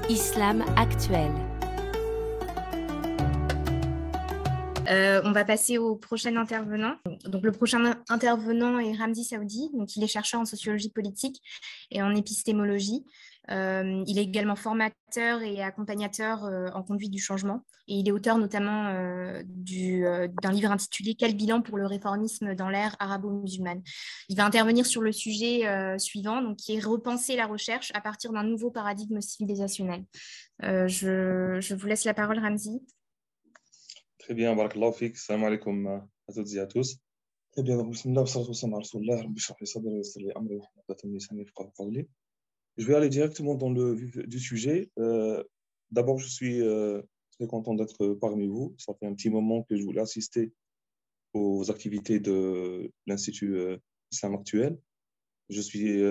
Islam actuel. On va passer au prochain intervenant. Donc, le prochain intervenant est Ramzi Saoudi. Donc, il est chercheur en sociologie politique et en épistémologie. Il est également formateur et accompagnateur en conduite du changement. Et il est auteur notamment d'un livre intitulé « Quel bilan pour le réformisme dans l'ère arabo-musulmane ». Il va intervenir sur le sujet suivant, donc, qui est repenser la recherche à partir d'un nouveau paradigme civilisationnel. Je vous laisse la parole, Ramzi. Très bien, barakallahu fik. Salam alaikum à toutes et à tous. Très bien, donc bismillah, wa salatu wa salam ala rasulillah, rabbi shrah li sadri wa yassir li amri wahlul uqdatan min lisani yafqahu qawli. Je vais aller directement dans le vif du sujet. D'abord, je suis très content d'être parmi vous. Ça fait un petit moment que je voulais assister aux activités de l'Institut Islam actuel. Je suis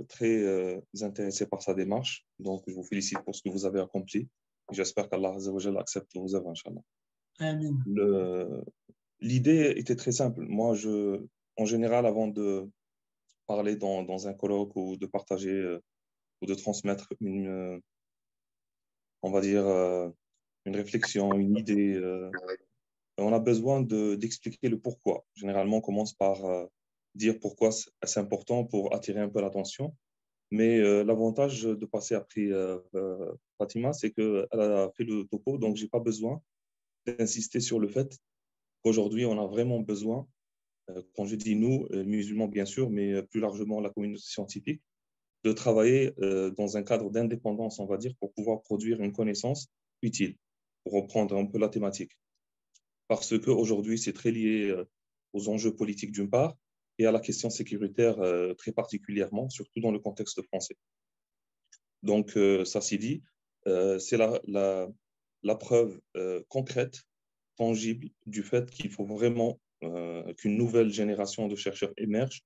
très intéressé par sa démarche, donc je vous félicite pour ce que vous avez accompli. J'espère qu'Allah Azza wa Jalla accepte vos œuvres, Inch'Allah. L'idée était très simple. Moi, en général, avant de parler dans un colloque ou de partager ou de transmettre on va dire, une réflexion, une idée, on a besoin d'expliquer le pourquoi. Généralement, on commence par dire pourquoi c'est important pour attirer un peu l'attention. Mais l'avantage de passer après Fatima, c'est qu'elle a fait le topo, donc je n'ai pas besoin d'insister sur le fait qu'aujourd'hui, on a vraiment besoin, quand je dis nous, musulmans bien sûr, mais plus largement la communauté scientifique, de travailler dans un cadre d'indépendance, on va dire, pour pouvoir produire une connaissance utile, pour reprendre un peu la thématique. Parce qu'aujourd'hui, c'est très lié aux enjeux politiques d'une part et à la question sécuritaire très particulièrement, surtout dans le contexte français. Donc, ça s'est dit, c'est la preuve concrète, tangible du fait qu'il faut vraiment qu'une nouvelle génération de chercheurs émerge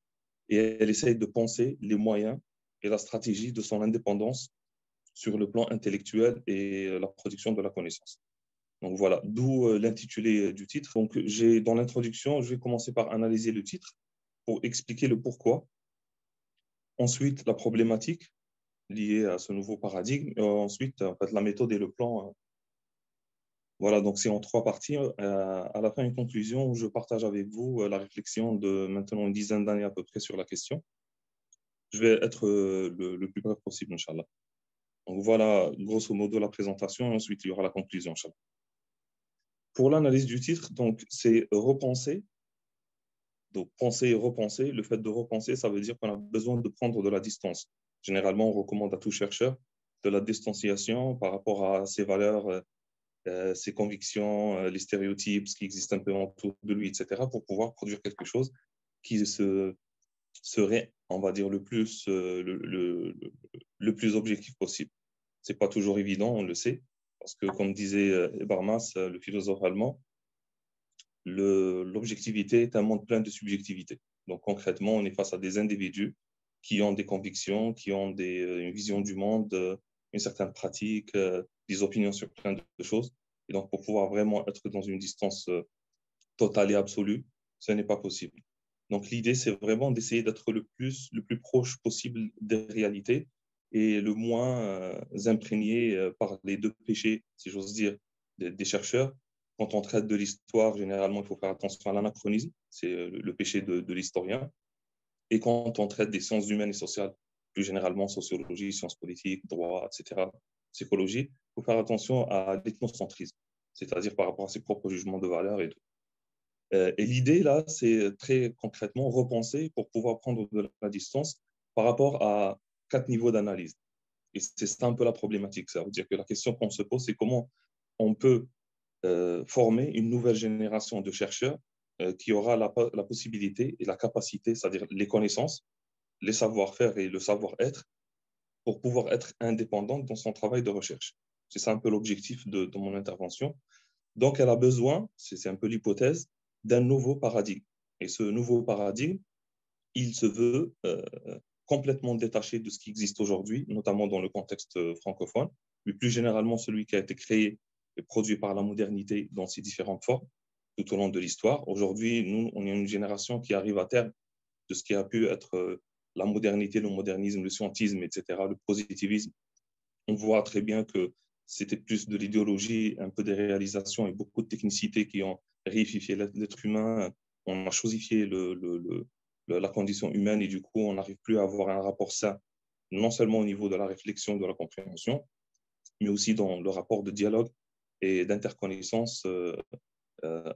et elle essaye de penser les moyens et la stratégie de son indépendance sur le plan intellectuel et la production de la connaissance. Donc voilà, d'où l'intitulé du titre. Donc dans l'introduction, je vais commencer par analyser le titre pour expliquer le pourquoi. Ensuite, la problématique liée à ce nouveau paradigme. Ensuite, en fait, la méthode et le plan. Voilà, donc c'est en trois parties. À la fin, une conclusion où je partage avec vous la réflexion de maintenant une dizaine d'années à peu près sur la question. Je vais être le plus bref possible, Inch'Allah. Donc voilà, grosso modo, la présentation, et ensuite il y aura la conclusion, Inch'Allah. Pour l'analyse du titre, donc c'est repenser. Donc penser et repenser. Le fait de repenser, ça veut dire qu'on a besoin de prendre de la distance. Généralement, on recommande à tout chercheur de la distanciation par rapport à ses valeurs, ses convictions, les stéréotypes, ce qui existe un peu autour de lui, etc., pour pouvoir produire quelque chose qui serait, on va dire, le plus objectif possible. Ce n'est pas toujours évident, on le sait, parce que, comme disait Habermas, le philosophe allemand, l'objectivité est un monde plein de subjectivité. Donc, concrètement, on est face à des individus qui ont des convictions, qui ont une vision du monde, une certaine pratique, des opinions sur plein de choses. Et donc, pour pouvoir vraiment être dans une distance totale et absolue, ce n'est pas possible. Donc, l'idée, c'est vraiment d'essayer d'être le plus proche possible des réalités et le moins imprégné par les deux péchés, si j'ose dire, des chercheurs. Quand on traite de l'histoire, généralement, il faut faire attention à l'anachronisme, c'est le péché de l'historien. Et quand on traite des sciences humaines et sociales, plus généralement sociologie, sciences politiques, droit, etc., psychologie, il faut faire attention à l'ethnocentrisme, c'est-à-dire par rapport à ses propres jugements de valeur et tout. Et l'idée, là, c'est très concrètement repenser pour pouvoir prendre de la distance par rapport à 4 niveaux d'analyse. Et c'est ça un peu la problématique. Ça veut dire que la question qu'on se pose, c'est comment on peut former une nouvelle génération de chercheurs qui aura la possibilité et la capacité, c'est-à-dire les connaissances, les savoir-faire et le savoir-être, pour pouvoir être indépendante dans son travail de recherche. C'est ça un peu l'objectif de mon intervention. Donc, elle a besoin, c'est un peu l'hypothèse, d'un nouveau paradigme. Et ce nouveau paradigme, il se veut complètement détaché de ce qui existe aujourd'hui, notamment dans le contexte francophone, mais plus généralement celui qui a été créé et produit par la modernité dans ses différentes formes tout au long de l'histoire. Aujourd'hui, nous, on est une génération qui arrive à terme de ce qui a pu être la modernité, le modernisme, le scientisme, etc., le positivisme on voit très bien que c'était plus de l'idéologie, un peu des réalisations et beaucoup de technicité qui ont réifié l'être humain. On a chosifié la condition humaine et du coup, on n'arrive plus à avoir un rapport sain, non seulement au niveau de la réflexion, de la compréhension, mais aussi dans le rapport de dialogue et d'interconnaissance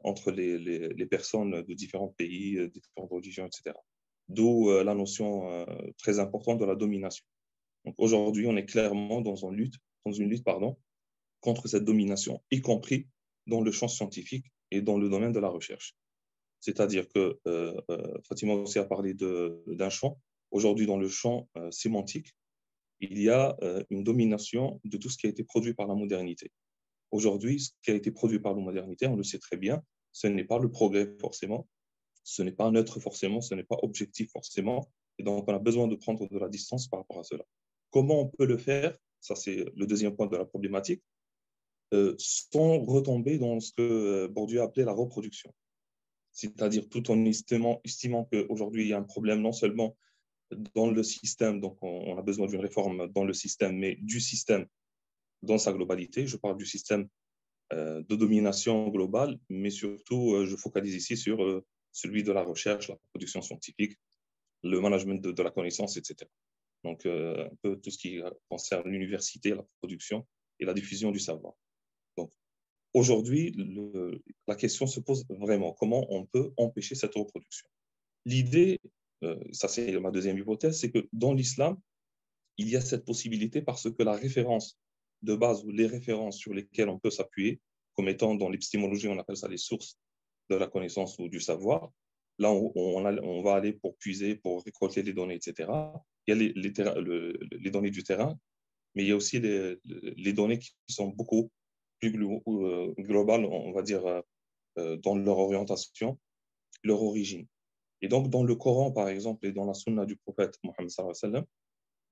entre les personnes de différents pays, différentes religions, etc. D'où la notion très importante de la domination. Donc aujourd'hui, on est clairement dans une lutte contre cette domination, y compris dans le champ scientifique et dans le domaine de la recherche. C'est-à-dire que Fatima aussi a parlé d'un champ. Aujourd'hui, dans le champ sémantique, il y a une domination de tout ce qui a été produit par la modernité. Aujourd'hui, ce qui a été produit par la modernité, on le sait très bien, ce n'est pas le progrès forcément, ce n'est pas neutre forcément, ce n'est pas objectif forcément. Et donc, on a besoin de prendre de la distance par rapport à cela. Comment on peut le faire? Ça, c'est le deuxième point de la problématique, sans retomber dans ce que Bourdieu appelait la reproduction. C'est-à-dire tout en estimant qu'aujourd'hui, il y a un problème non seulement dans le système, donc on a besoin d'une réforme dans le système, mais du système dans sa globalité. Je parle du système de domination globale, mais surtout, je focalise ici sur celui de la recherche, la production scientifique, le management de la connaissance, etc. Donc, un peu tout ce qui concerne l'université, la production et la diffusion du savoir. Donc, aujourd'hui, la question se pose vraiment comment on peut empêcher cette reproduction. L'idée, ça c'est ma deuxième hypothèse, c'est que dans l'islam, il y a cette possibilité parce que la référence de base ou les références sur lesquelles on peut s'appuyer, comme étant dans l'épistémologie, on appelle ça les sources de la connaissance ou du savoir. Là, on va aller pour puiser, pour récolter les données, etc. Il y a les données du terrain, mais il y a aussi les données qui sont beaucoup plus globales, on va dire, dans leur orientation, leur origine. Et donc, dans le Coran, par exemple, et dans la Sunna du prophète Mohammed sallallahu alayhi wa sallam,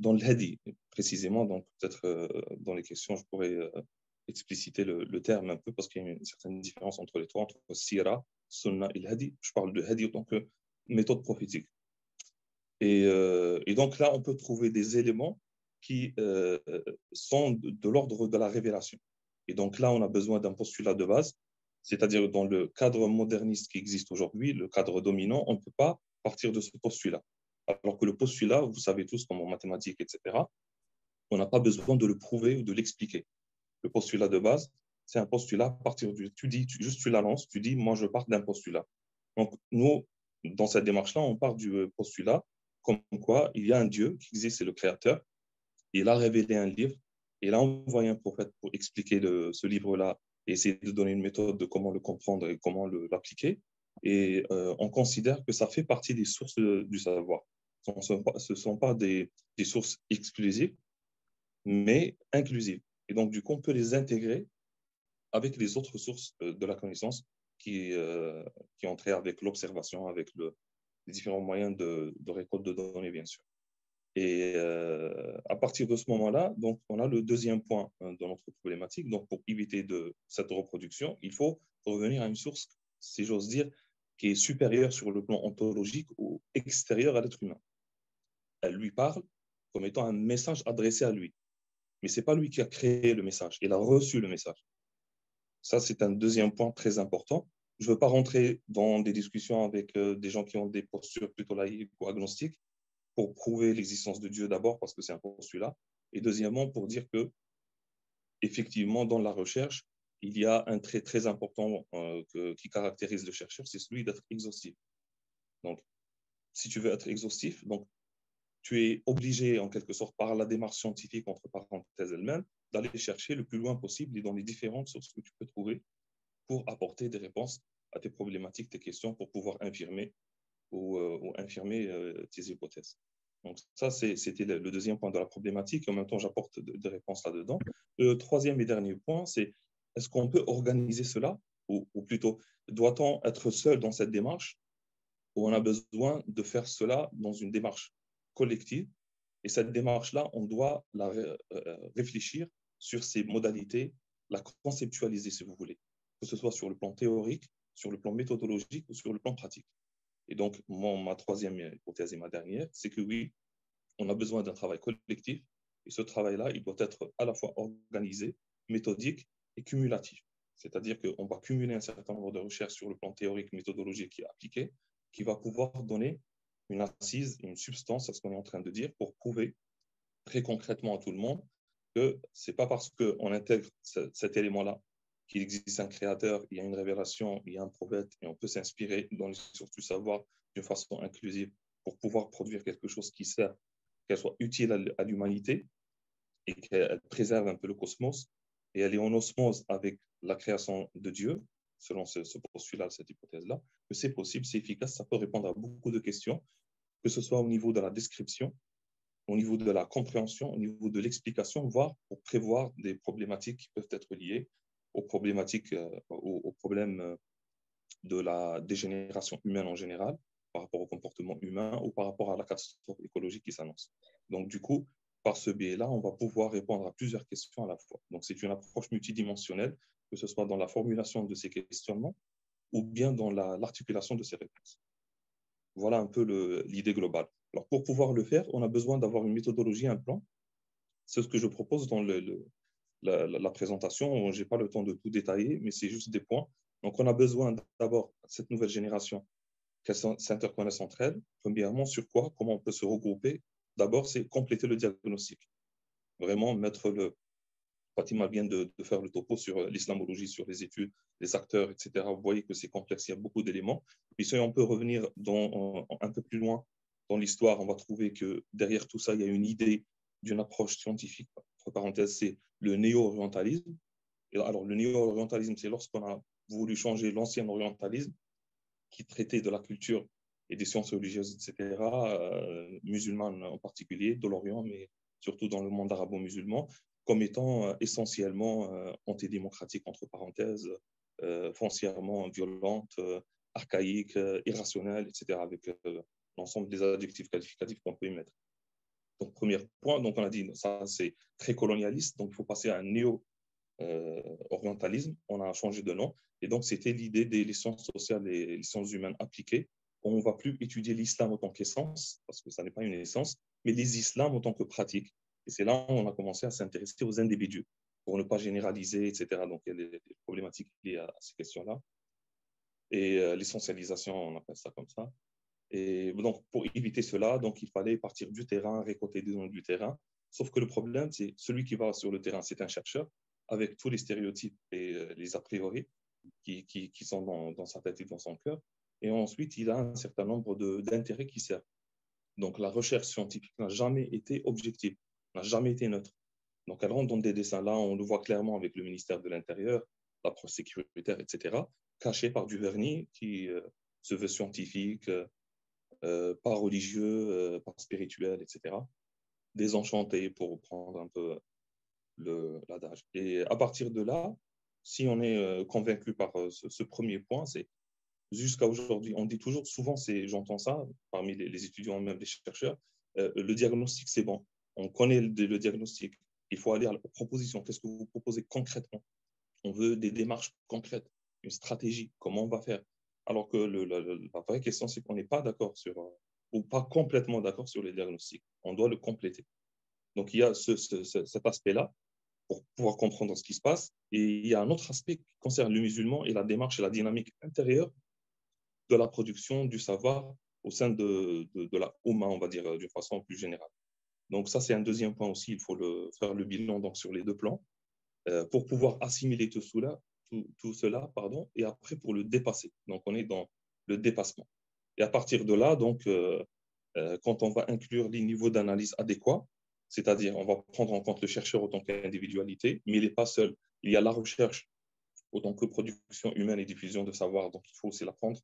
dans le Hadi, précisément, donc peut-être dans les questions, je pourrais expliciter le terme un peu parce qu'il y a une certaine différence entre les trois, entre Sira, Sunna et le Hadi. Je parle de Hadi en tant que méthode prophétique. Et donc là, on peut trouver des éléments qui sont de l'ordre de la révélation. Et donc là, on a besoin d'un postulat de base, c'est-à-dire dans le cadre moderniste qui existe aujourd'hui, le cadre dominant, on ne peut pas partir de ce postulat. Alors que le postulat, vous savez tous, comme en mathématiques, etc., on n'a pas besoin de le prouver ou de l'expliquer. Le postulat de base, c'est un postulat à partir du... juste tu l'annonces, tu dis, moi, je pars d'un postulat. Donc, nous, dans cette démarche-là, on part du postulat comme quoi il y a un Dieu qui existe, c'est le Créateur. Il a révélé un livre. Il a envoyé un prophète pour expliquer ce livre-là et essayer de donner une méthode de comment le comprendre et comment l'appliquer. Et on considère que ça fait partie des sources du savoir. Ce ne sont pas des sources exclusives, mais inclusives. Et donc, du coup, on peut les intégrer avec les autres sources de la connaissance qui ont trait avec l'observation, avec les différents moyens de récolte de données, bien sûr. Et à partir de ce moment-là, donc, on a le deuxième point dans notre problématique. Donc, pour éviter cette reproduction, il faut revenir à une source, si j'ose dire, qui est supérieure sur le plan ontologique ou extérieure à l'être humain. Elle lui parle comme étant un message adressé à lui. Mais ce n'est pas lui qui a créé le message, il a reçu le message. Ça, c'est un deuxième point très important. Je ne veux pas rentrer dans des discussions avec des gens qui ont des postures plutôt laïques ou agnostiques pour prouver l'existence de Dieu d'abord, parce que c'est un postulat, et deuxièmement, pour dire que, effectivement, dans la recherche, il y a un trait très important qui caractérise le chercheur, c'est celui d'être exhaustif. Donc, si tu veux être exhaustif, donc, tu es obligé, en quelque sorte, par la démarche scientifique, entre parenthèses elle-même, d'aller chercher le plus loin possible et dans les différentes sources que tu peux trouver pour apporter des réponses à tes problématiques, tes questions, pour pouvoir infirmer ou infirmer tes hypothèses. Donc ça, c'était le deuxième point de la problématique. Et en même temps, j'apporte des réponses là-dedans. Le troisième et dernier point, c'est est-ce qu'on peut organiser cela ou plutôt, doit-on être seul dans cette démarche ou on a besoin de faire cela dans une démarche collective? Et cette démarche-là, on doit la réfléchir sur ses modalités, la conceptualiser, si vous voulez, que ce soit sur le plan théorique, sur le plan méthodologique ou sur le plan pratique. Et donc, ma troisième hypothèse et ma dernière, c'est que oui, on a besoin d'un travail collectif Et ce travail-là, il doit être à la fois organisé, méthodique et cumulatif. C'est-à-dire qu'on va cumuler un certain nombre de recherches sur le plan théorique, méthodologique et appliqué, qui va pouvoir donner une assise, une substance à ce qu'on est en train de dire pour prouver très concrètement à tout le monde que ce n'est pas parce qu'on intègre cet élément-là qu'il existe un créateur, il y a une révélation, il y a un prophète, et on peut s'inspirer dans l'histoire du savoir d'une façon inclusive pour pouvoir produire quelque chose qui sert, qu'elle soit utile à l'humanité et qu'elle préserve un peu le cosmos, et elle est en osmose avec la création de Dieu, selon ce postulat, cette hypothèse-là, que c'est possible, c'est efficace, ça peut répondre à beaucoup de questions, que ce soit au niveau de la description, au niveau de la compréhension, au niveau de l'explication, voire pour prévoir des problématiques qui peuvent être liées aux problématiques, aux problèmes de la dégénération humaine en général, par rapport au comportement humain ou par rapport à la catastrophe écologique qui s'annonce. Donc, du coup, par ce biais-là, on va pouvoir répondre à plusieurs questions à la fois. Donc, c'est une approche multidimensionnelle, que ce soit dans la formulation de ces questionnements ou bien dans l'articulation de ces réponses. Voilà un peu l'idée globale. Alors, pour pouvoir le faire, on a besoin d'avoir une méthodologie, un plan. C'est ce que je propose dans la présentation. Je n'ai pas le temps de tout détailler, mais c'est juste des points. Donc, on a besoin d'abord, cette nouvelle génération, qu'elles s'interconnaissent entre elles. Premièrement, sur quoi, comment on peut se regrouper. D'abord, c'est compléter le diagnostic. Vraiment mettre Fatima vient de faire le topo sur l'islamologie, sur les études, les acteurs, etc. Vous voyez que c'est complexe, il y a beaucoup d'éléments. Puis si on peut revenir un peu plus loin dans l'histoire, on va trouver que derrière tout ça, il y a une idée d'une approche scientifique. Entre parenthèses, c'est le néo-orientalisme. Et alors, le néo-orientalisme, c'est lorsqu'on a voulu changer l'ancien orientalisme, qui traitait de la culture et des sciences religieuses, etc., musulmanes en particulier, de l'Orient, mais surtout dans le monde arabo-musulman, comme étant essentiellement antidémocratique, entre parenthèses, foncièrement violente, archaïque, irrationnelle, etc., avec l'ensemble des adjectifs qualificatifs qu'on peut y mettre. Donc, premier point, donc on a dit, ça c'est très colonialiste, donc il faut passer à un néo-orientalisme, on a changé de nom, et donc c'était l'idée des sciences sociales et les sciences humaines appliquées. On ne va plus étudier l'islam en tant qu'essence, parce que ça n'est pas une essence, mais les islams en tant que pratique. Et c'est là où on a commencé à s'intéresser aux individus, pour ne pas généraliser, etc. Donc il y a des problématiques liées à ces questions-là. Et l'essentialisation, on appelle ça comme ça. Et donc, pour éviter cela, donc, il fallait partir du terrain, récolter des données du terrain. Sauf que le problème, c'est celui qui va sur le terrain, c'est un chercheur, avec tous les stéréotypes et les a priori qui sont dans sa tête et dans son cœur. Et ensuite, il a un certain nombre d'intérêts qui servent. Donc, la recherche scientifique n'a jamais été objective, n'a jamais été neutre. Donc, elle rentre dans des dessins. Là, on le voit clairement avec le ministère de l'Intérieur, l'approche sécuritaire, etc., cachée par du vernis qui se veut scientifique, pas religieux, pas spirituel, etc. Désenchanté pour prendre un peu l'adage. Et à partir de là, si on est convaincu par ce premier point, c'est jusqu'à aujourd'hui, on dit toujours, souvent, j'entends ça parmi les étudiants, même les chercheurs, le diagnostic, c'est bon. On connaît le diagnostic. Il faut aller aux propositions. Qu'est-ce que vous proposez concrètement? On veut des démarches concrètes, une stratégie, comment on va faire. Alors que la vraie question, c'est qu'on n'est pas d'accord ou pas complètement d'accord sur les diagnostics. On doit le compléter. Donc, il y a cet aspect-là pour pouvoir comprendre ce qui se passe. Et il y a un autre aspect qui concerne le musulman et la démarche et la dynamique intérieure de la production du savoir au sein de la Oumma, on va dire, d'une façon plus générale. Donc, ça, c'est un deuxième point aussi. Il faut faire le bilan donc, sur les deux plans pour pouvoir assimiler tout cela, pardon, et après pour le dépasser. Donc, on est dans le dépassement. Et à partir de là, donc, quand on va inclure les niveaux d'analyse adéquats, c'est-à-dire on va prendre en compte le chercheur en tant qu'individualité, mais il n'est pas seul. Il y a la recherche autant que production humaine et diffusion de savoir, donc il faut aussi la prendre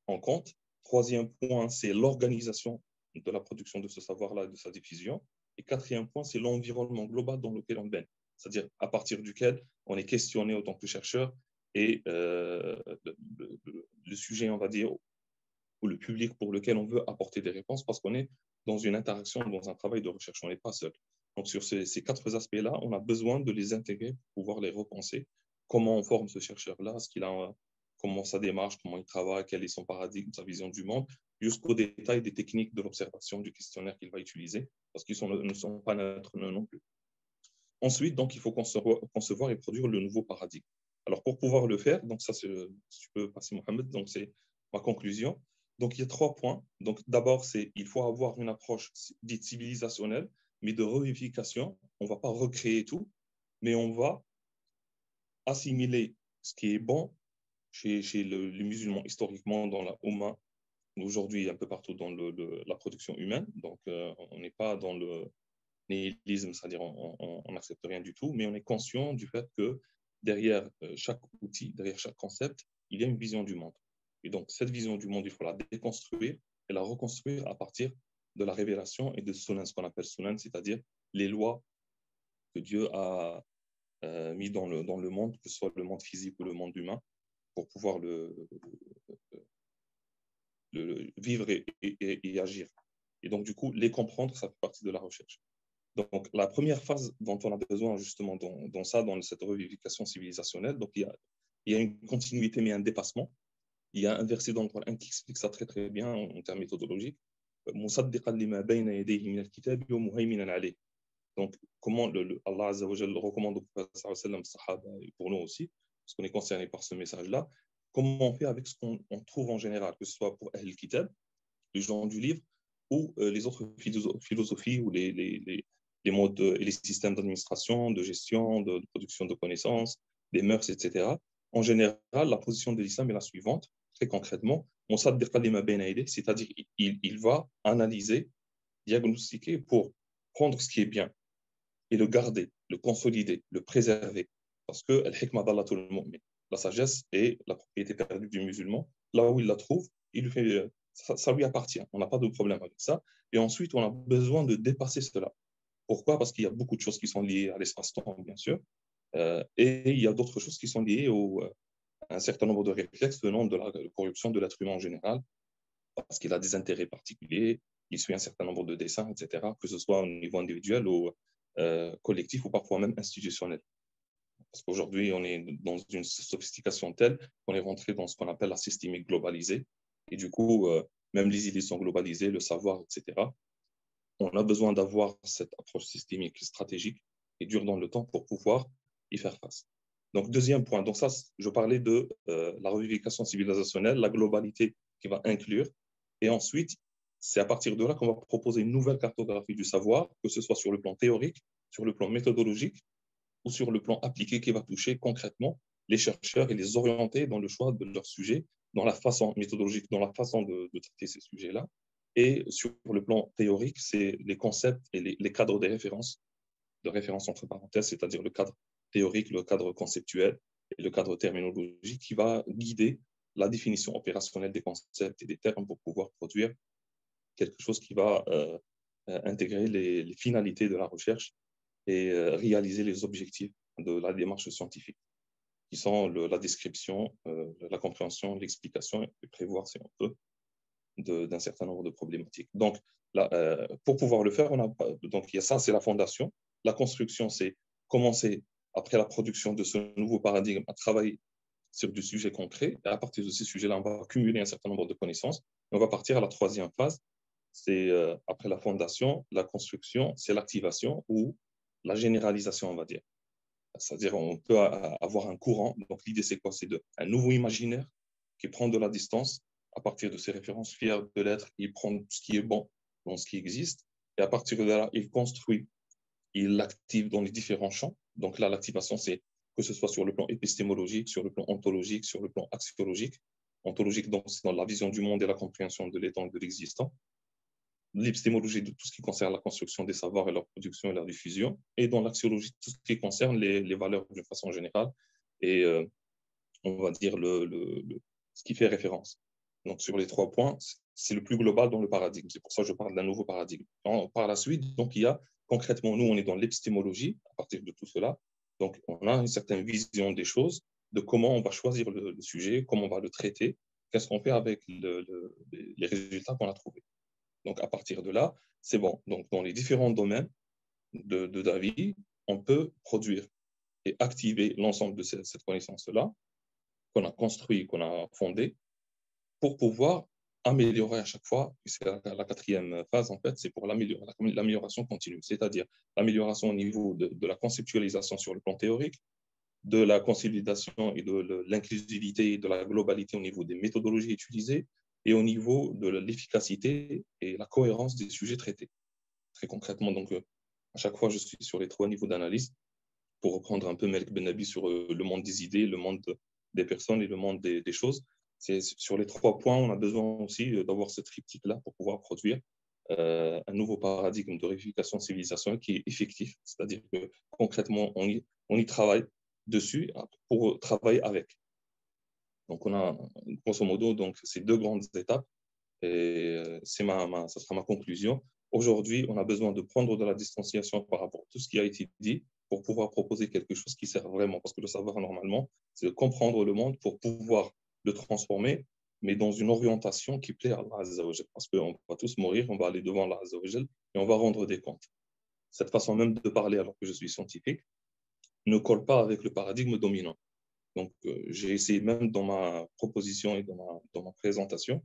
en compte. Troisième point, c'est l'organisation de la production de ce savoir-là et de sa diffusion. Et quatrième point, c'est l'environnement global dans lequel on baigne, c'est-à-dire à partir duquel on est questionné autant que chercheur et le sujet, on va dire, ou le public pour lequel on veut apporter des réponses parce qu'on est dans une interaction, dans un travail de recherche, on n'est pas seul. Donc sur ces quatre aspects-là, on a besoin de les intégrer pour pouvoir les repenser. Comment on forme ce chercheur-là, comment sa démarche, comment il travaille, quel est son paradigme, sa vision du monde, jusqu'aux détails des techniques de l'observation du questionnaire qu'il va utiliser, parce qu'ils ne sont pas neutres non plus. Ensuite, donc, il faut concevoir et produire le nouveau paradigme. Alors, pour pouvoir le faire, donc ça, si tu peux passer, Mohamed, donc c'est ma conclusion. Donc, il y a 3 points. Donc, d'abord, il faut avoir une approche dite civilisationnelle, mais de revivification. On ne va pas recréer tout, mais on va assimiler ce qui est bon chez les musulmans historiquement dans la Oumma, aujourd'hui un peu partout dans la production humaine. Donc, on n'est pas dans le nihilisme, c'est-à-dire on n'accepte rien du tout, mais on est conscient du fait que derrière chaque outil, derrière chaque concept, il y a une vision du monde. Et donc, cette vision du monde, il faut la déconstruire et la reconstruire à partir de la révélation et de Sunan, ce qu'on appelle Sunan, c'est-à-dire les lois que Dieu a mis dans le monde, que ce soit le monde physique ou le monde humain, pour pouvoir le vivre et agir. Et donc, du coup, les comprendre, ça fait partie de la recherche. Donc, la première phase dont on a besoin justement dans cette revivification civilisationnelle, donc il y a une continuité mais un dépassement. Il y a un verset dans le Coran qui explique ça très très bien en termes méthodologiques. مُصَدِّقًا لِمَا بَيْنَ يَدَيْهِ مِنَ الْكِتَابِ وَمُهَيْمِنًا عَلَيْهِ. Donc, comment Allah Azza wa Jal recommande au prophète sallallahu alayhi wa sallam, sahaba, et pour nous aussi, parce qu'on est concerné par ce message-là, comment on fait avec ce qu'on trouve en général, que ce soit pour Ahl al-Kitab, les gens du livre, ou les autres philosophies ou les modes et les systèmes d'administration, de gestion, de production de connaissances, des mœurs, etc. En général, la position de l'islam est la suivante, très concrètement, c'est-à-dire il va analyser, diagnostiquer pour prendre ce qui est bien et le garder, le consolider, le préserver. Parce que la sagesse est la propriété perdue du musulman. Là où il la trouve, il lui fait, ça lui appartient. On n'a pas de problème avec ça. Et ensuite, on a besoin de dépasser cela. Pourquoi? Parce qu'il y a beaucoup de choses qui sont liées à l'espace-temps, bien sûr. Et il y a d'autres choses qui sont liées à un certain nombre de réflexes venant de la corruption de l'être humain en général, parce qu'il a des intérêts particuliers, il suit un certain nombre de dessins, etc., que ce soit au niveau individuel ou collectif ou parfois même institutionnel. Parce qu'aujourd'hui, on est dans une sophistication telle qu'on est rentré dans ce qu'on appelle la systémique globalisée. Et du coup, même les idées sont globalisées, le savoir, etc. On a besoin d'avoir cette approche systémique stratégique et dure dans le temps pour pouvoir y faire face. Donc, deuxième point, donc ça, je parlais de la revivification civilisationnelle, la globalité qui va inclure. Et ensuite, c'est à partir de là qu'on va proposer une nouvelle cartographie du savoir, que ce soit sur le plan théorique, sur le plan méthodologique ou sur le plan appliqué qui va toucher concrètement les chercheurs et les orienter dans le choix de leur sujet, dans la façon méthodologique, dans la façon de traiter ces sujets-là. Et sur le plan théorique, c'est les concepts et les cadres de référence entre parenthèses, c'est-à-dire le cadre théorique, le cadre conceptuel et le cadre terminologique qui va guider la définition opérationnelle des concepts et des termes pour pouvoir produire quelque chose qui va intégrer les finalités de la recherche et réaliser les objectifs de la démarche scientifique, qui sont la description, la compréhension, l'explication et prévoir, si on peut, d'un certain nombre de problématiques. Donc, là, pour pouvoir le faire, donc il y a ça, c'est la fondation. La construction, c'est commencer, après la production de ce nouveau paradigme, à travailler sur du sujet concret. Et à partir de ces sujets-là, on va accumuler un certain nombre de connaissances. Et on va partir à la troisième phase. C'est après la fondation, la construction, c'est l'activation ou la généralisation, on va dire. C'est-à-dire, on peut avoir un courant. Donc, l'idée, c'est quoi? C'est un nouveau imaginaire qui prend de la distance à partir de ses références fières de l'être. Il prend ce qui est bon dans ce qui existe. Et à partir de là, il construit, il l'active dans les différents champs. Donc là, l'activation, c'est que ce soit sur le plan épistémologique, sur le plan ontologique, sur le plan axiologique. Ontologique, donc, c'est dans la vision du monde et la compréhension de l'état et de l'existant. L'épistémologie de tout ce qui concerne la construction des savoirs et leur production et leur diffusion, et dans l'axiologie tout ce qui concerne les valeurs d'une façon générale et on va dire ce qui fait référence. Donc sur les 3 points, c'est le plus global dans le paradigme. C'est pour ça que je parle d'un nouveau paradigme. Par la suite, donc il y a concrètement, nous on est dans l'épistémologie à partir de tout cela. Donc on a une certaine vision des choses, de comment on va choisir le sujet, comment on va le traiter, qu'est-ce qu'on fait avec les résultats qu'on a trouvés. Donc, à partir de là, c'est bon. Donc, dans les différents domaines de David, on peut produire et activer l'ensemble de cette connaissance-là qu'on a construit, qu'on a fondée, pour pouvoir améliorer à chaque fois. Et c'est la quatrième phase, en fait, c'est pour l'amélioration continue, c'est-à-dire l'amélioration au niveau de la conceptualisation sur le plan théorique, de la consolidation et de l'inclusivité et de la globalité au niveau des méthodologies utilisées et au niveau de l'efficacité et la cohérence des sujets traités. Très concrètement, donc, à chaque fois, je suis sur les 3 niveaux d'analyse pour reprendre un peu Malik Bennabi sur le monde des idées, le monde des personnes et le monde des choses. C'est sur les 3 points, on a besoin aussi d'avoir ce triptyque-là pour pouvoir produire un nouveau paradigme de réunification civilisationnelle qui est effectif, c'est-à-dire que concrètement, on y travaille dessus pour travailler avec. Donc, on a grosso modo donc, ces 2 grandes étapes et ça sera ma conclusion. Aujourd'hui, on a besoin de prendre de la distanciation par rapport à tout ce qui a été dit pour pouvoir proposer quelque chose qui sert vraiment. Parce que le savoir, normalement, c'est de comprendre le monde pour pouvoir le transformer, mais dans une orientation qui plaît à Allah Azza wa Jal. Parce qu'on va tous mourir, on va aller devant Allah Azza wa Jal et on va rendre des comptes. Cette façon même de parler, alors que je suis scientifique, ne colle pas avec le paradigme dominant. Donc, j'ai essayé même dans ma proposition et dans ma présentation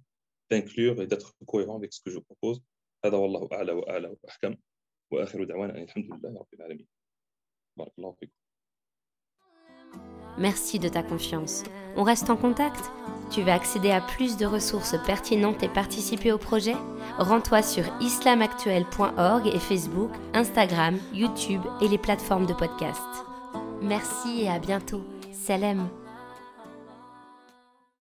d'inclure et d'être cohérent avec ce que je propose. هذا والله أعلى وأعلى وأحكم وآخر دعوانا أن الحمد لله رب العالمين. بارك الله فيكم. Merci de ta confiance. On reste en contact ? Tu veux accéder à plus de ressources pertinentes et participer au projet ? Rends-toi sur islamactuel.org et Facebook, Instagram, YouTube et les plateformes de podcast. Merci et à bientôt. Salam.